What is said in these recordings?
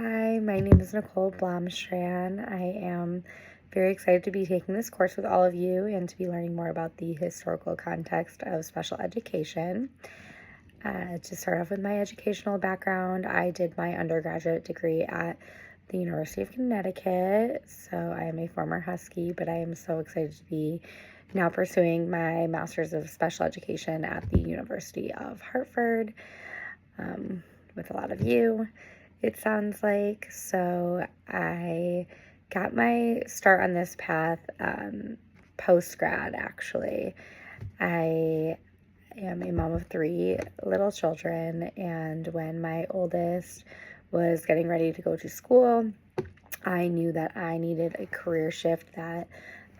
Hi, my name is Nicole Blomstrand. I am very excited to be taking this course with all of you and to be learning more about the historical context of special education. To start off with my educational background, I did my undergraduate degree at the University of Connecticut, so I am a former Husky, but I am so excited to be now pursuing my Master's of Special Education at the University of Hartford, with a lot of you, it sounds like. So I got my start on this path post-grad, actually. I am a mom of 3 little children, and when my oldest was getting ready to go to school, I knew that I needed a career shift that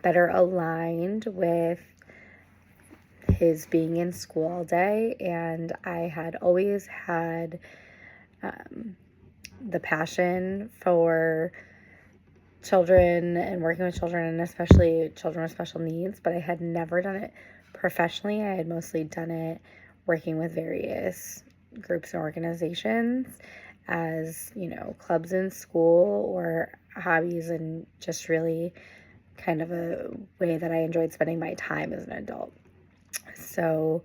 better aligned with his being in school all day, and I had always had the passion for children and working with children, and especially children with special needs, but I had never done it professionally. I had mostly done it working with various groups and organizations as, clubs in school or hobbies, and just really kind of a way that I enjoyed spending my time as an adult. So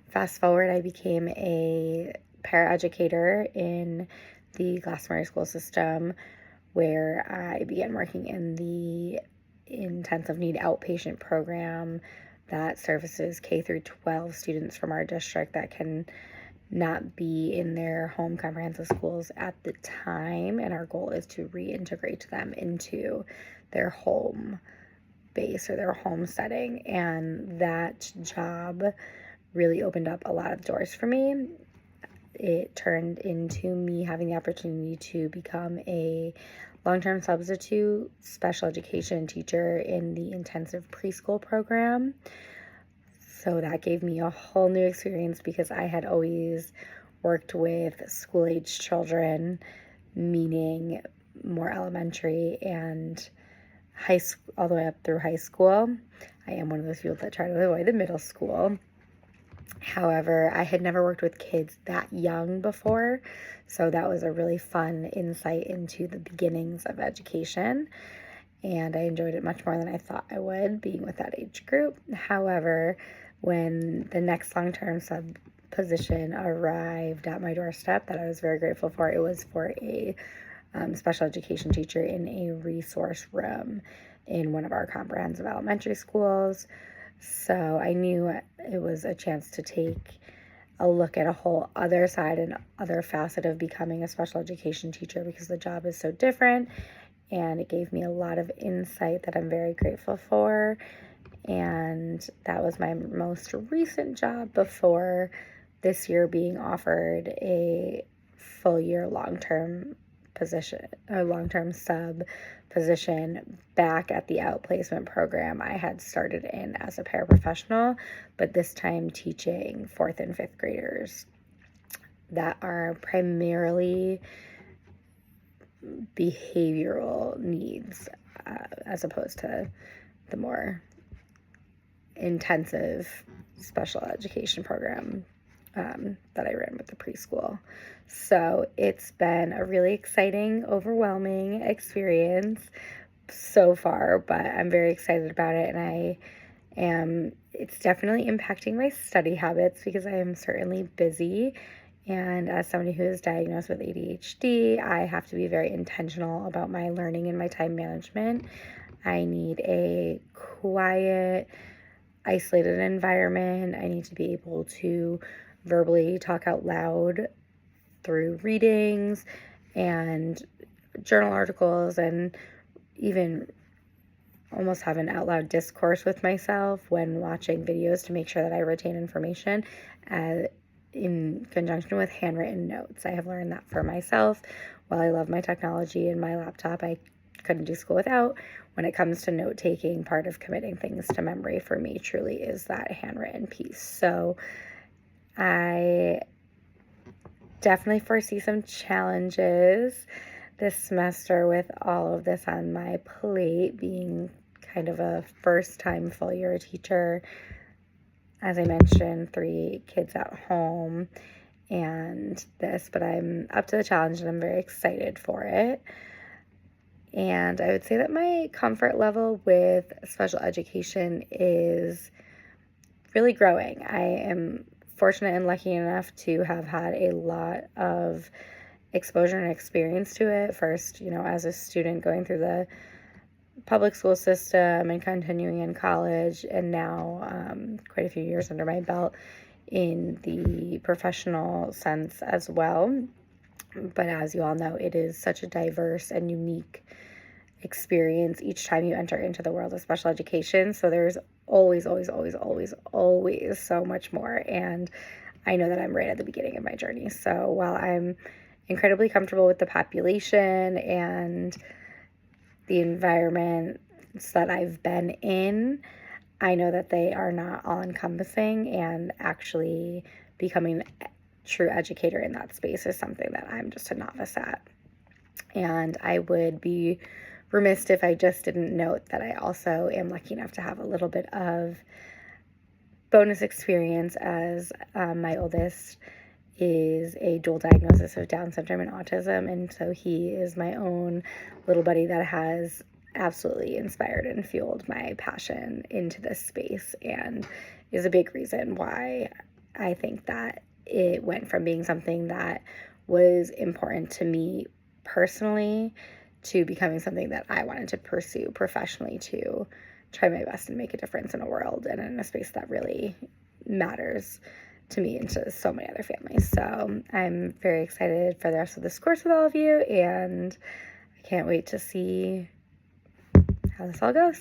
fast forward, I became a paraeducator in the Glastonbury school system, where I began working in the intensive need outpatient program that services K through 12 students from our district that can not be in their home comprehensive schools at the time, and our goal is to reintegrate them into their home base or their home setting. And that job really opened up a lot of doors for me. It turned into me having the opportunity to become a long-term substitute special education teacher in the intensive preschool program. So that gave me a whole new experience, because I had always worked with school-age children, meaning more elementary and high school, all the way up through high school. I am one of those people that try to avoid the middle school. However, I had never worked with kids that young before, so that was a really fun insight into the beginnings of education, and I enjoyed it much more than I thought I would, being with that age group. However, when the next long-term sub position arrived at my doorstep that I was very grateful for, it was for a special education teacher in a resource room in one of our comprehensive elementary schools. So I knew it was a chance to take a look at a whole other side and other facet of becoming a special education teacher, because the job is so different, and it gave me a lot of insight that I'm very grateful for. And that was my most recent job before this year being offered a full year long-term position, a long-term sub position back at the outplacement program I had started in as a paraprofessional, but this time teaching 4th and 5th graders that are primarily behavioral needs, as opposed to the more intensive special education program that I ran with the preschool. So it's been a really exciting, overwhelming experience so far, but I'm very excited about it, and it's definitely impacting my study habits, because I am certainly busy. And as somebody who is diagnosed with ADHD, I have to be very intentional about my learning and my time management. I need a quiet, isolated environment. I need to be able to verbally talk out loud through readings and journal articles, and even almost have an out loud discourse with myself when watching videos, to make sure that I retain information in conjunction with handwritten notes. I have learned that for myself. While I love my technology and my laptop, I couldn't do school without. When it comes to note taking, part of committing things to memory for me truly is that handwritten piece. So I definitely foresee some challenges this semester with all of this on my plate, being kind of a first-time full-year teacher. As I mentioned, 3 kids at home, and this, but I'm up to the challenge and I'm very excited for it. And I would say that my comfort level with special education is really growing. I am fortunate and lucky enough to have had a lot of exposure and experience to it. First, as a student going through the public school system and continuing in college, and now quite a few years under my belt in the professional sense as well. But as you all know, it is such a diverse and unique experience each time you enter into the world of special education. So there's always, always, always, always, always so much more. And I know that I'm right at the beginning of my journey. So while I'm incredibly comfortable with the population and the environments that I've been in, I know that they are not all encompassing, and actually becoming a true educator in that space is something that I'm just a novice at. And I would be remiss if I just didn't note that I also am lucky enough to have a little bit of bonus experience, as my oldest is a dual diagnosis of Down syndrome and autism, and so he is my own little buddy that has absolutely inspired and fueled my passion into this space, and is a big reason why I think that it went from being something that was important to me personally to becoming something that I wanted to pursue professionally, to try my best and make a difference in a world and in a space that really matters to me and to so many other families. So I'm very excited for the rest of this course with all of you, and I can't wait to see how this all goes.